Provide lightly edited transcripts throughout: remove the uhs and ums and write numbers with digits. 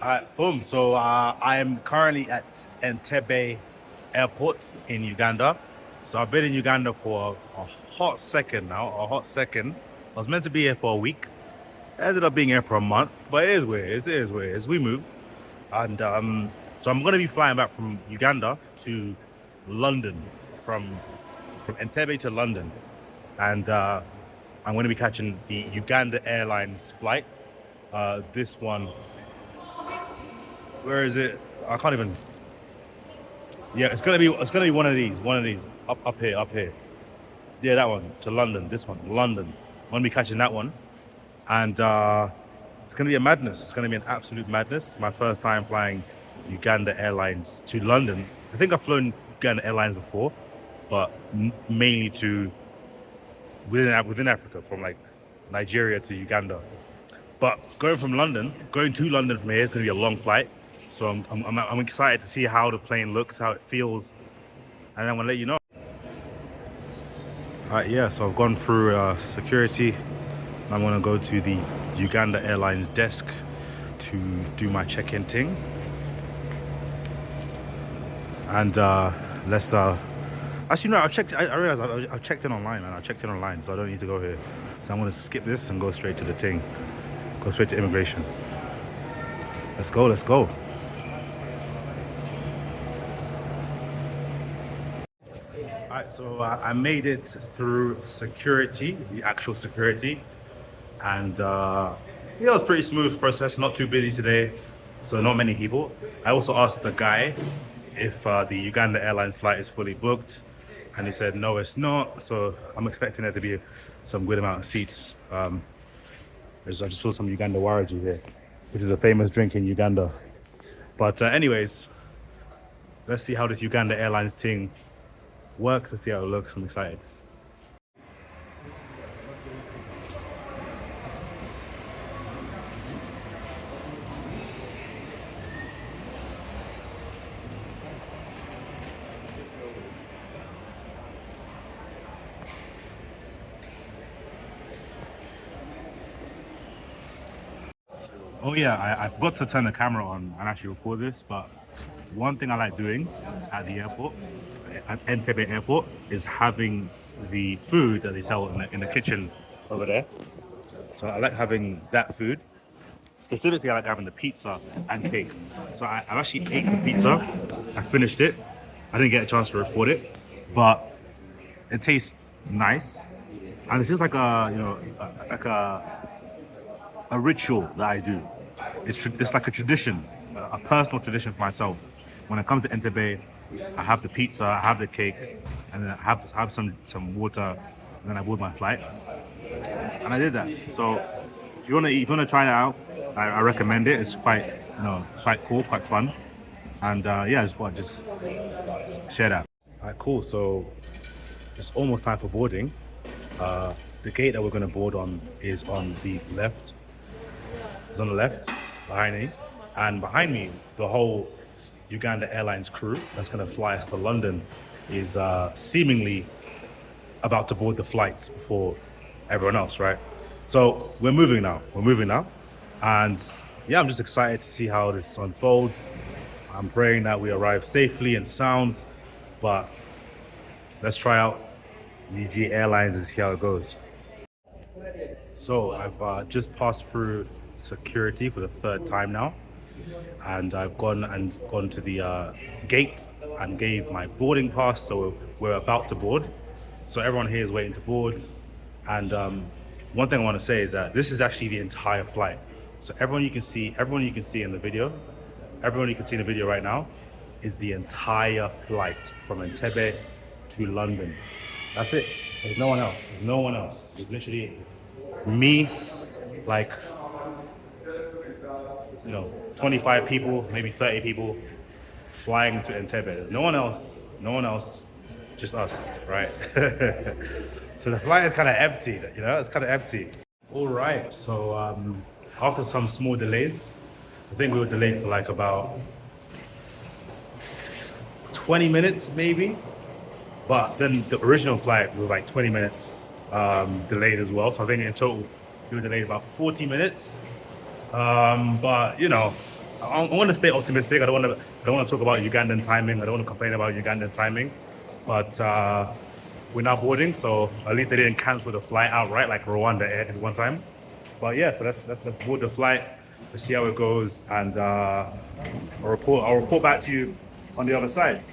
Alright, boom. So I am currently at Entebbe Airport in Uganda. So I've been in Uganda for a hot second now, a hot second. I was meant to be here for a week. I ended up being here for a month, but it is what it is. It is what it is. We move, and so I'm gonna be flying back from Uganda to London, from Entebbe to London, and I'm gonna be catching the Uganda Airlines flight. This one, where is it? I can't even. Yeah, it's gonna be one of these up here. Yeah, that one to London. This one, London. I'm gonna be catching that one, and it's gonna be a madness. It's gonna be an absolute madness. My first time flying Uganda Airlines to London. I think I've flown Uganda Airlines before, but mainly to within Africa, from like Nigeria to Uganda. But going to London from here is going to be a long flight. So I'm excited to see how the plane looks, how it feels, and I'm gonna let you know. All right, yeah. So I've gone through security. I'm gonna go to the Uganda Airlines desk to do my check-in thing, and let's. Actually, no. I realized I checked in online, man. I checked in online, so I don't need to go here. So I'm gonna skip this and go straight to the thing. Go straight to immigration. Let's go. Let's go. All right, so I made it through security, the actual security, and it was a pretty smooth process. Not too busy today, so not many people. I also asked the guy if the Uganda Airlines flight is fully booked, and he said no, it's not. So I'm expecting there to be some good amount of seats. I just saw some Uganda Waragi here, which is a famous drink in Uganda. But anyways, let's see how this Uganda Airlines thing works. Let's see how it looks. I'm excited. Oh yeah, I forgot to turn the camera on and actually record this, but one thing I like doing at the airport, at Entebbe Airport, is having the food that they sell in the kitchen over there. So I like having that food. Specifically, I like having the pizza and cake. So I actually ate the pizza. I finished it. I didn't get a chance to record it, but it tastes nice. And it's just like like a ritual that I do. It's like a tradition, a personal tradition for myself. When I come to Entebbe, I have the pizza, I have the cake, and then I have some water, and then I board my flight. And I did that. So if you wanna try it out, I recommend it. It's quite cool, quite fun, and yeah, I just want to just share that. All right, cool. So it's almost time for boarding. The gate that we're gonna board on is on the left. It's on the left, behind me. And behind me, the whole Uganda Airlines crew that's gonna fly us to London is seemingly about to board the flights before everyone else, right? So we're moving now. And yeah, I'm just excited to see how this unfolds. I'm praying that we arrive safely and sound, but let's try out UG Airlines and see how it goes. So I've just passed through security for the third time now, and I've gone to the gate and gave my boarding pass. So we're about to board. So everyone here is waiting to board. And one thing I want to say is that this is actually the entire flight. So everyone you can see in the video, everyone you can see in the video right now, is the entire flight from Entebbe to London. That's it. There's no one else. There's literally me, like 25 people, maybe 30 people flying to Entebbe. There's no one else, just us, right? So the flight is kind of empty, it's kind of empty. All right, so after some small delays, I think we were delayed for like about 20 minutes maybe, but then the original flight was like 20 minutes delayed as well. So I think in total we were delayed about 40 minutes. But I want to stay optimistic. I don't want to talk about Ugandan timing. I don't want to complain about Ugandan timing. But we're now boarding, so at least they didn't cancel the flight outright like Rwanda Air did one time. But yeah, so let's board the flight. Let's see how it goes, and I'll report back to you on the other side.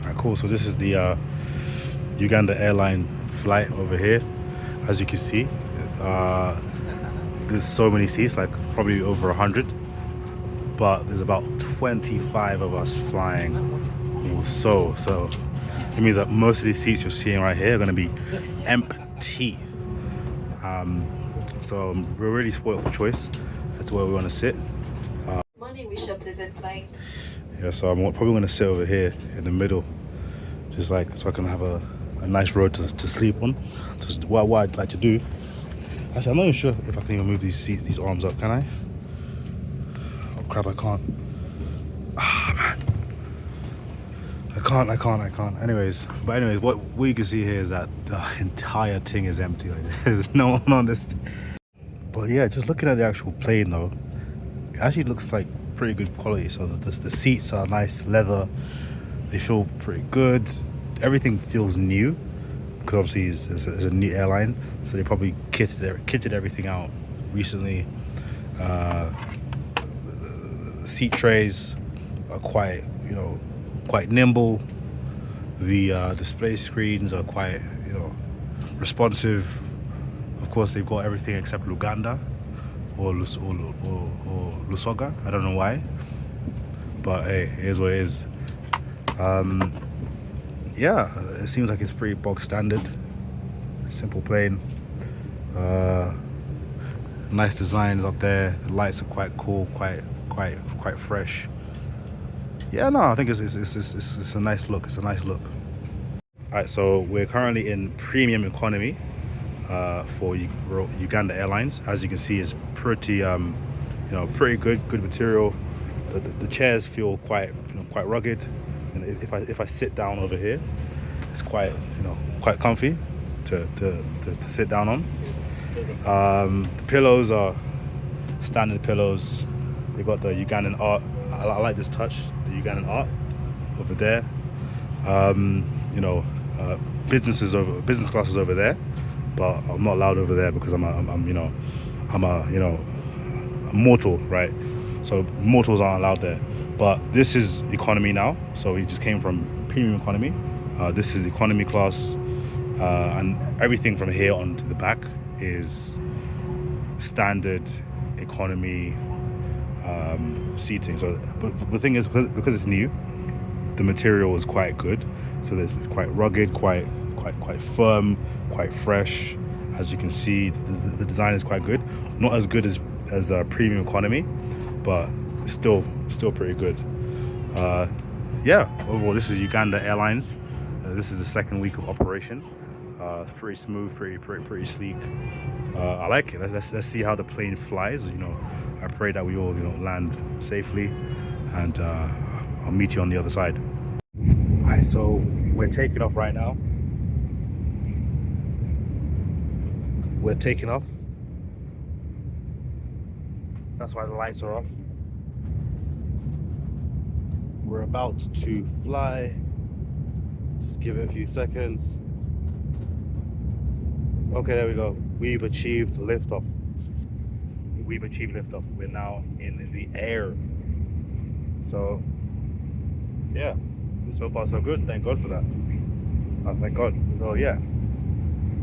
Alright, cool. So this is the Uganda airline flight over here. As you can see, there's so many seats, like probably over 100. But there's about 25 of us flying or so it means that most of these seats you're seeing right here are going to be empty. So we're really spoiled for choice as to where we want to sit. Yeah, so I'm probably going to sit over here in the middle, just like so I can have a nice road to sleep on. Just what I'd like to do. Actually, I'm not even sure if I can even move these arms up. Can I? Oh crap, I can't. Ah, man. I can't. Anyways, what you can see here is that the entire thing is empty. Like, there's no one on this. But yeah, just looking at the actual plane though, it actually looks like pretty good quality. So the seats are nice leather. They feel pretty good. Everything feels new because obviously it's a new airline, so they probably kitted everything out recently. Seat trays are quite nimble. The display screens are quite responsive. Of course, they've got everything except Uganda or Lusoga. I don't know why, but hey, here's what it is. Yeah, it seems like it's pretty bog standard, simple plane. Nice designs up there. The lights are quite cool, quite fresh. Yeah, no, I think it's a nice look. It's a nice look. All right, so we're currently in premium economy for Uganda Airlines. As you can see, it's pretty pretty good material. The chairs feel quite rugged, and if I sit down over here, it's quite comfy to sit down on. The pillows are standard pillows. They got the Ugandan art. I like this touch, the Ugandan art over there. Business class is over there, but I'm not allowed over there because I'm a mortal, right? So mortals aren't allowed there. But this is economy now, so we just came from premium economy. This is economy class, and everything from here on to the back is standard economy seating. So, but the thing is, because it's new, the material is quite good. So it's quite rugged, quite firm, quite fresh. As you can see, the design is quite good. Not as good as premium economy, but still pretty good. Yeah, overall, this is Uganda Airlines. This is the second week of operation. Pretty smooth, pretty sleek. I like it. Let's see how the plane flies. I pray that we all land safely, and I'll meet you on the other side. Alright, so we're taking off right now. We're taking off. That's why the lights are off. We're about to fly. Just give it a few seconds. Okay, there we go. We've achieved liftoff. We're now in the air. So, yeah. So far, so good. Thank God for that. Thank God. So, yeah.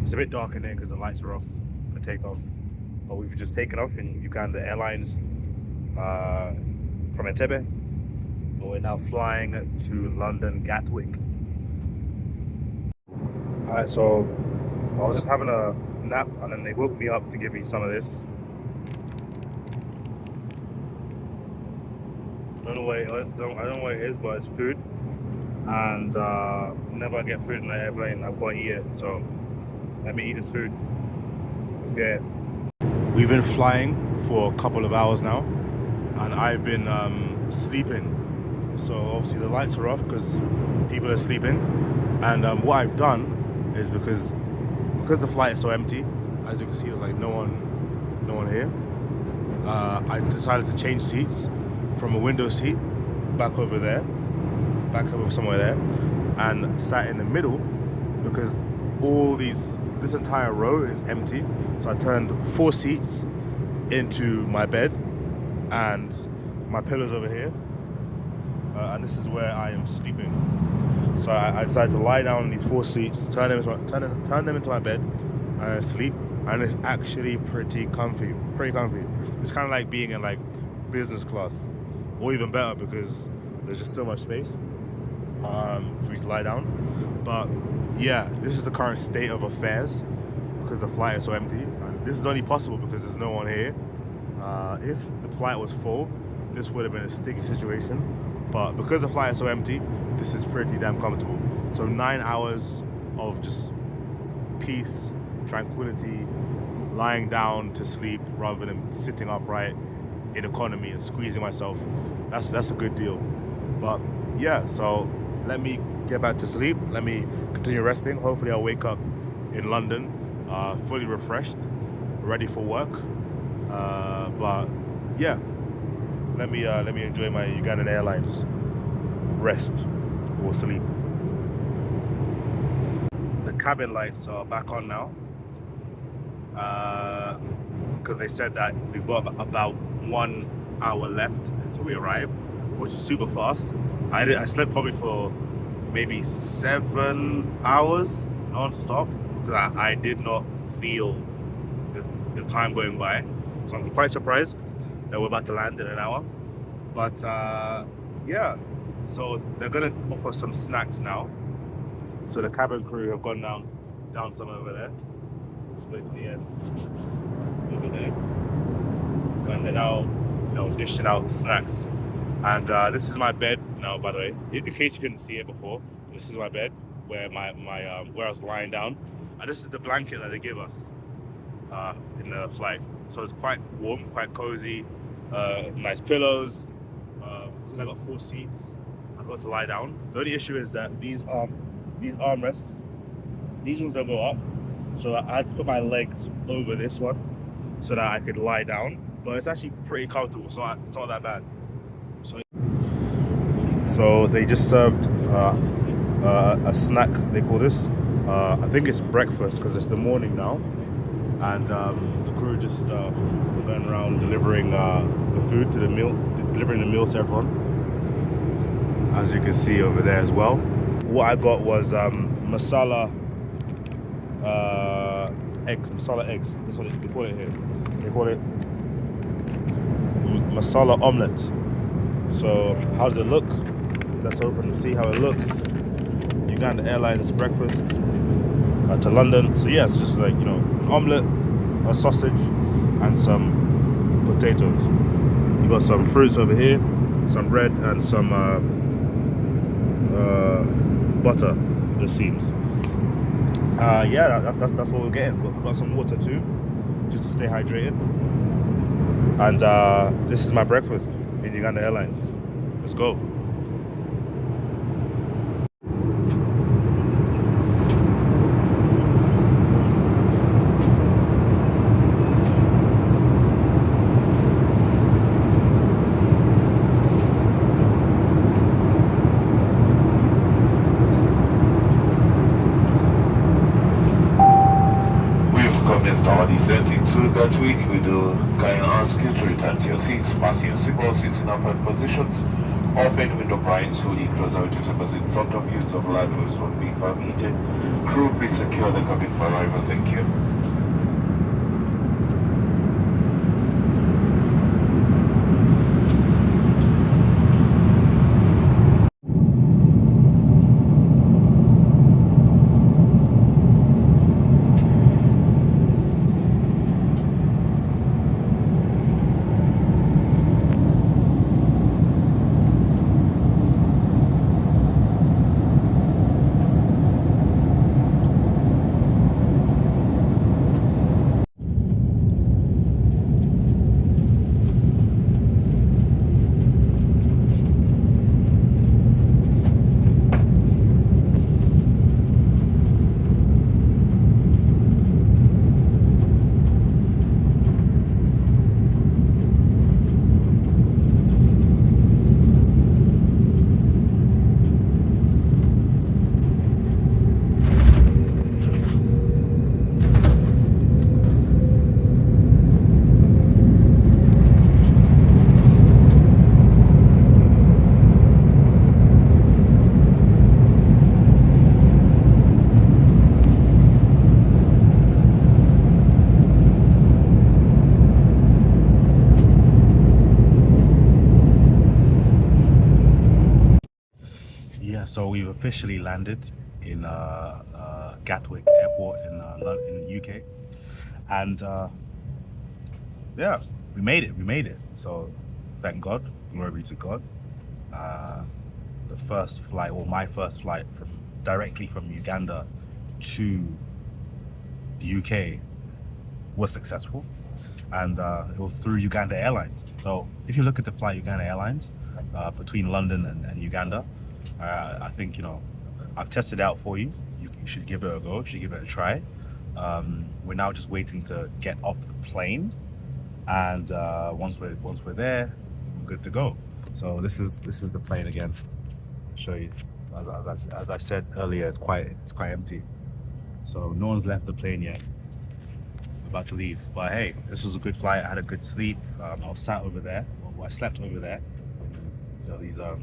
It's a bit dark in there because the lights are off for takeoff. But we've just taken off in Uganda Airlines from Entebbe. But we're now flying to London Gatwick. Alright, so I was just having a nap and then they woke me up to give me some of this. I don't know what it is, but it's food. and whenever I get food in the airplane, I've got to eat it. So let me eat this food. Let's get it. We've been flying for a couple of hours now, and I've been sleeping. So obviously the lights are off because people are sleeping. And what I've done is because the flight is so empty, as you can see, there's like no one here. I decided to change seats from a window seat back over there, back over somewhere there, and sat in the middle because this entire row is empty. So I turned 4 seats into my bed, and my pillow's over here, and this is where I am sleeping. So I decided to lie down on these 4 seats, turn them into my bed, and sleep. And it's actually pretty comfy. It's kind of like being in like business class, or even better because there's just so much space for you to lie down. But yeah, this is the current state of affairs because the flight is so empty. And this is only possible because there's no one here. If the flight was full, this would have been a sticky situation. But because the flight is so empty, this is pretty damn comfortable. So 9 hours of just peace, tranquility, lying down to sleep rather than sitting upright in economy and squeezing myself. That's a good deal. But yeah, so let me get back to sleep. Let me continue resting. Hopefully I'll wake up in London fully refreshed, ready for work. But yeah, let me enjoy my Ugandan Airlines rest or sleep. The cabin lights are back on now because they said that we've got about 1 hour left until we arrive, which is super fast. I slept probably for maybe 7 hours non-stop because I did not feel the time going by. So I'm quite surprised that we're about to land in an hour. But yeah, so they're gonna offer some snacks now. So the cabin crew have gone down some over there. Wait to the end. Over there. And they're now, dishing out snacks. And this is my bed now, by the way. In case you couldn't see it before, this is my bed where where I was lying down. And this is the blanket that they give us in the flight. So it's quite warm, quite cozy, nice pillows. Because I got 4 seats, I got to lie down. The only issue is that these armrests, these ones don't go up. So I had to put my legs over this one so that I could lie down. But it's actually pretty comfortable, so it's not that bad. So they just served a snack, they call this. I think it's breakfast because it's the morning now. And the crew just going around delivering the food to delivering the meals to everyone. As you can see over there as well. What I got was masala eggs. That's what they call it here. They call it masala omelette. So how does it look? Let's open to see how it looks. Uganda Airlines breakfast to London. So yeah, it's just like, an omelette, a sausage, and some potatoes. You got some fruits over here, some bread, and some butter, it seems. Yeah, that's what we're getting. I've got some water too, just to stay hydrated. And this is my breakfast in Uganda Airlines. Let's go. That week, we do kindly ask you to return to your seats, fasten your seatbelt seats in upright positions, open window blinds, fully close out your tables in front of you, so blood flows won't be permitted. Crew, please secure the cabin for arrival. Thank you. So we've officially landed in Gatwick Airport in in UK, and yeah, we made it. We made it. So thank God, glory be to God. The first flight, or my first flight from directly from Uganda to the UK was successful, and it was through Uganda Airlines. So if you look at the flight Uganda Airlines between London and Uganda, I think, you know, I've tested it out for you. You should give it a go. You should give it a try. We're now just waiting to get off the plane, and once we're there, we're good to go. So this is the plane again. I'll show you. As I said earlier, it's quite empty. So no one's left the plane yet. We're about to leave, but hey, this was a good flight. I had a good sleep. I was sat over there. Well, I slept over there. You know,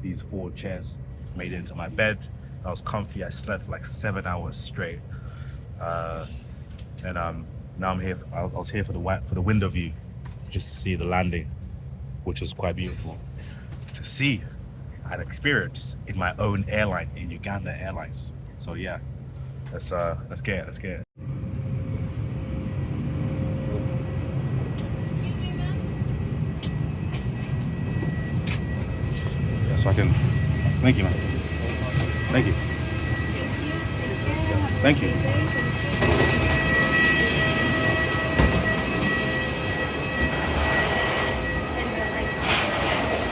these 4 chairs made it into my bed. I was comfy. I slept for like 7 hours straight. And now I'm here. I was here for the window view, just to see the landing, which was quite beautiful to see and experience in my own airline, in Uganda Airlines. So yeah, let's get it. Let's get it. Yeah, so I can. Thank you, man. Thank you. Thank you.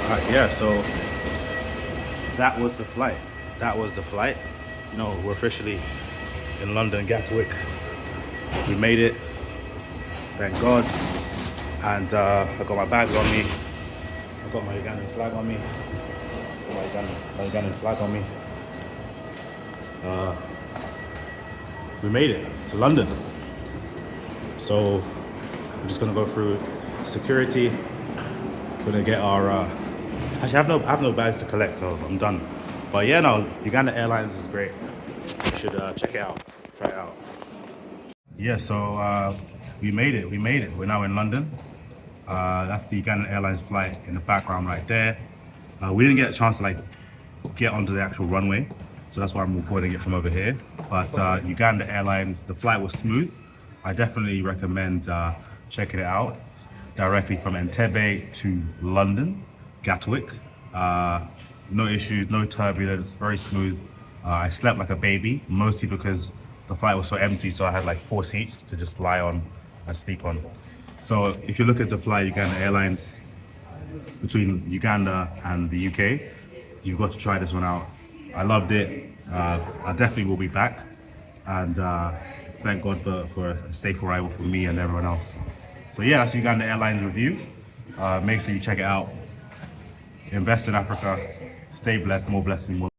Alright, yeah, so that was the flight. That was the flight. You know, we're officially in London, Gatwick. We made it. Thank God. And I got my bags on me. I got my Ugandan flag on me. My Ugandan flag on me. We made it to London. So we're just gonna go through security. We're gonna get our actually I have no bags to collect, so I'm done. But yeah, no, Uganda Airlines is great. You should check it out. Try it out. Yeah, so we made it. We made it. We're now in London. That's the Uganda Airlines flight in the background right there. We didn't get a chance to like get onto the actual runway, so that's why I'm recording it from over here. But Uganda Airlines, the flight was smooth. I definitely recommend checking it out. Directly from Entebbe to London, Gatwick. No issues, no turbulence, very smooth. I slept like a baby, mostly because the flight was so empty, so I had like 4 seats to just lie on and sleep on. So if you look at the flight Uganda Airlines between Uganda and the UK, you've got to try this one out. I loved it. I definitely will be back. And thank God for a safe arrival for me and everyone else. So yeah, that's Uganda Airlines review. Make sure you check it out. Invest in Africa. Stay blessed, more blessing, more